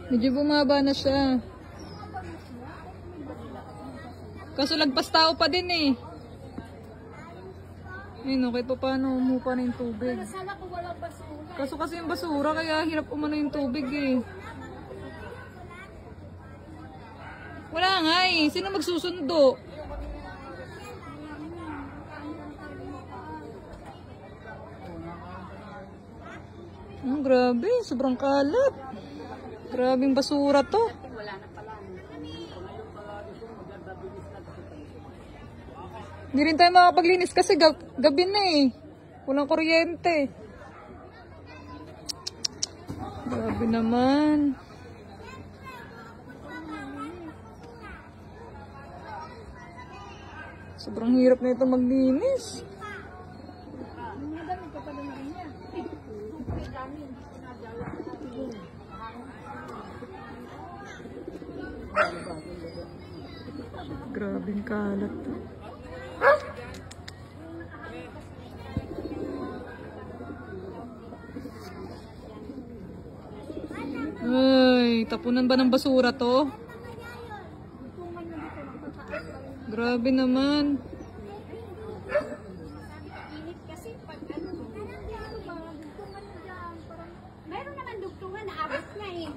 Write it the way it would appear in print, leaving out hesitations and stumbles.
Medyo bumaba na siya. Kaso lagpas tao pa din eh. Ayun, kahit pa paano umupa na yung tubig. Kaso kasi yung basura, kaya hirap umano yung tubig eh. Wala nga eh. Sino magsusundo? Grabe, sobrang kalat. Grabing basura to. Hindi rin tayo makapaglinis kasi gabi na eh. Walang kuryente. Grabe naman. Sobrang hirap na ito maglinis. Grabing kalat to. Ay, tapunan ba ng basura to? Grabe naman. Meron naman dugtungan na abot na eh.